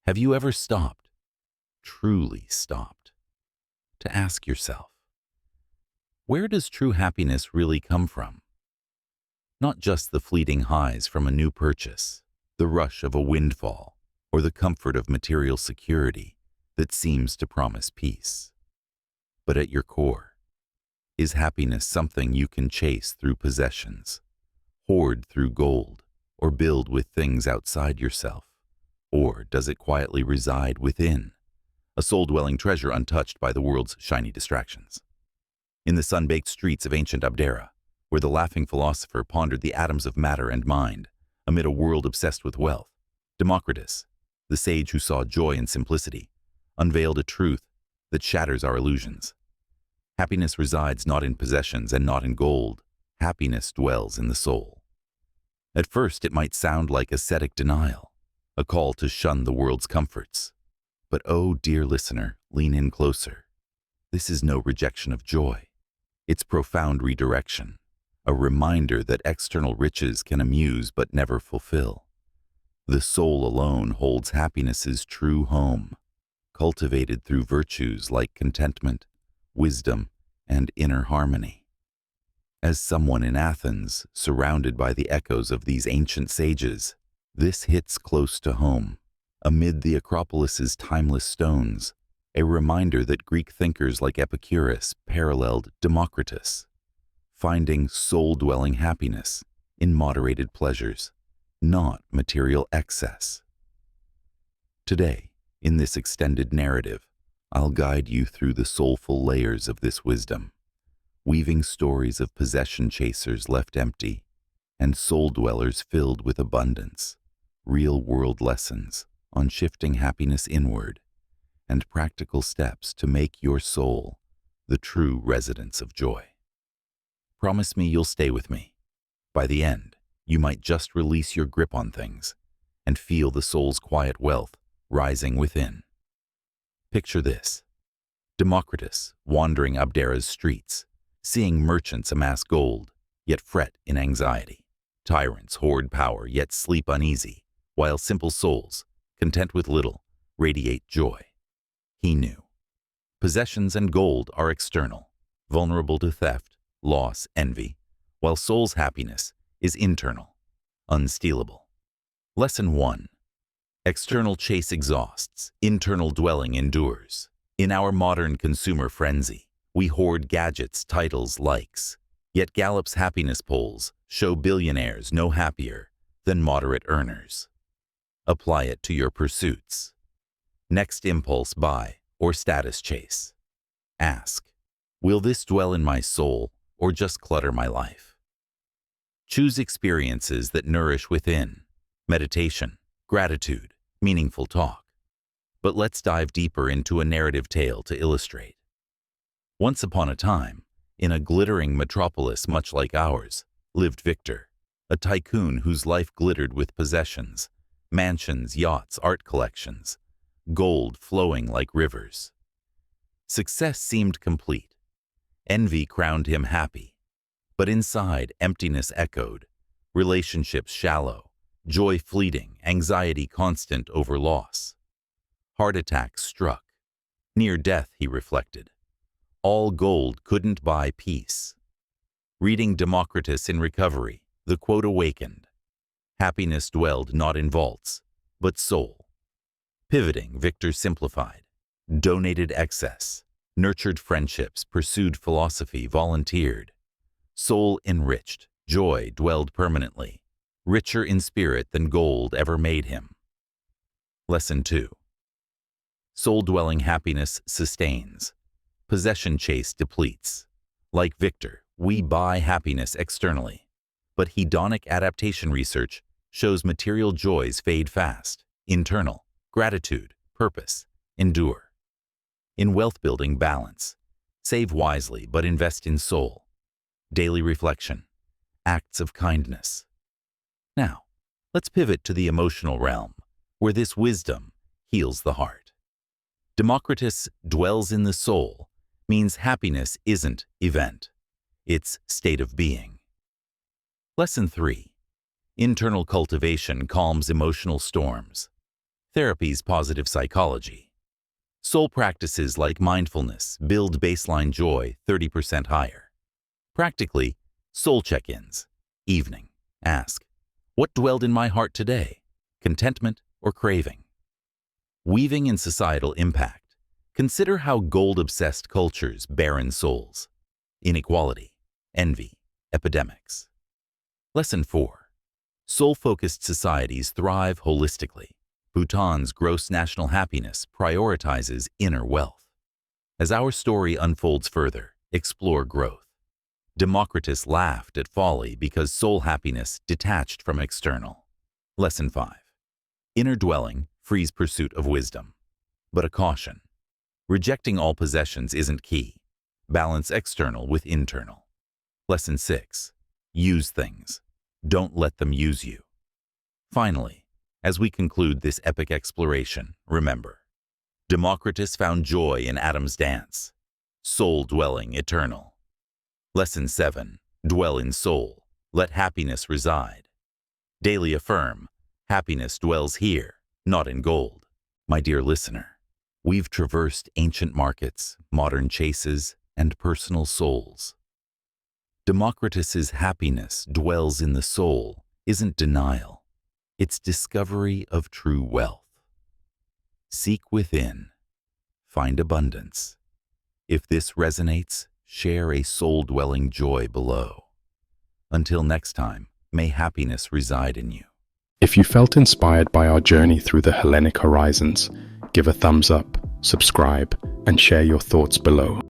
Have you ever stopped, truly stopped, to ask yourself, where does true happiness really come from? Not just the fleeting highs from a new purchase, the rush of a windfall, or the comfort of material security that seems to promise peace. But at your core, is happiness something you can chase through possessions, hoard through gold, or build with things outside yourself? Or does it quietly reside within, a soul-dwelling treasure untouched by the world's shiny distractions? In the sun-baked streets of ancient Abdera, where the laughing philosopher pondered the atoms of matter and mind, amid a world obsessed with wealth, Democritus, the sage who saw joy in simplicity, unveiled a truth that shatters our illusions. Happiness resides not in possessions and not in gold. Happiness dwells in the soul. At first, it might sound like ascetic denial, a call to shun the world's comforts. But oh, dear listener, lean in closer. This is no rejection of joy. It's profound redirection, a reminder that external riches can amuse but never fulfill. The soul alone holds happiness's true home, cultivated through virtues like contentment, wisdom, and inner harmony. As someone in Athens, surrounded by the echoes of these ancient sages, this hits close to home. Amid the Acropolis's timeless stones, a reminder that Greek thinkers like Epicurus paralleled Democritus, finding soul-dwelling happiness in moderated pleasures, not material excess. Today, in this extended narrative, I'll guide you through the soulful layers of this wisdom, weaving stories of possession chasers left empty and soul dwellers filled with abundance, real-world lessons on shifting happiness inward, and practical steps to make your soul the true residence of joy. Promise me you'll stay with me. By the end, you might just release your grip on things and feel the soul's quiet wealth rising within. Picture this: Democritus wandering Abdera's streets, seeing merchants amass gold, yet fret in anxiety. Tyrants hoard power, yet sleep uneasy, while simple souls, content with little, radiate joy. He knew. Possessions and gold are external, vulnerable to theft, loss, envy, while soul's happiness is internal, unstealable. Lesson 1. External chase exhausts, internal dwelling endures. In our modern consumer frenzy, we hoard gadgets, titles, likes. Yet Gallup's happiness polls show billionaires no happier than moderate earners. Apply it to your pursuits. Next impulse buy or status chase. Ask, will this dwell in my soul or just clutter my life? Choose experiences that nourish within, meditation, gratitude, meaningful talk. But let's dive deeper into a narrative tale to illustrate. Once upon a time, in a glittering metropolis much like ours, lived Victor, a tycoon whose life glittered with possessions, mansions, yachts, art collections, gold flowing like rivers. Success seemed complete. Envy crowned him happy. But inside, emptiness echoed, relationships shallow, joy fleeting, anxiety constant over loss. Heart attacks struck. Near death, he reflected. All gold couldn't buy peace. Reading Democritus in recovery, the quote awakened. Happiness dwelled not in vaults, but soul. Pivoting, Victor simplified. Donated excess, nurtured friendships, pursued philosophy, volunteered. Soul enriched, joy dwelled permanently, richer in spirit than gold ever made him. Lesson 2. Soul-dwelling happiness sustains. Possession chase depletes. Like Victor, we buy happiness externally. But hedonic adaptation research shows material joys fade fast. Internal, gratitude, purpose, endure. In wealth-building, balance. Save wisely, but invest in soul. Daily reflection. Acts of kindness. Now, let's pivot to the emotional realm, where this wisdom heals the heart. Democritus dwells in the soul means happiness isn't event. It's state of being. Lesson 3. Internal cultivation calms emotional storms. Therapy's positive psychology. Soul practices like mindfulness build baseline joy 30% higher. Practically, soul check-ins. Evening. Ask, what dwelled in my heart today? Contentment or craving? Weaving in societal impact. Consider how gold-obsessed cultures barren souls. Inequality, envy, epidemics. Lesson 4. Soul-focused societies thrive holistically. Bhutan's gross national happiness prioritizes inner wealth. As our story unfolds further, explore growth. Democritus laughed at folly because soul happiness detached from external. Lesson 5. Inner dwelling frees pursuit of wisdom. But a caution. Rejecting all possessions isn't key. Balance external with internal. Lesson 6. Use things. Don't let them use you. Finally, as we conclude this epic exploration, remember, Democritus found joy in Adam's dance, soul-dwelling eternal. Lesson 7. Dwell in soul. Let happiness reside. Daily affirm, happiness dwells here, not in gold. My dear listener, we've traversed ancient markets, modern chases, and personal souls. Democritus's happiness dwells in the soul isn't denial. It's discovery of true wealth. Seek within. Find abundance. If this resonates, share a soul-dwelling joy below. Until next time, may happiness reside in you. If you felt inspired by our journey through the Hellenic horizons, give a thumbs up, subscribe, and share your thoughts below.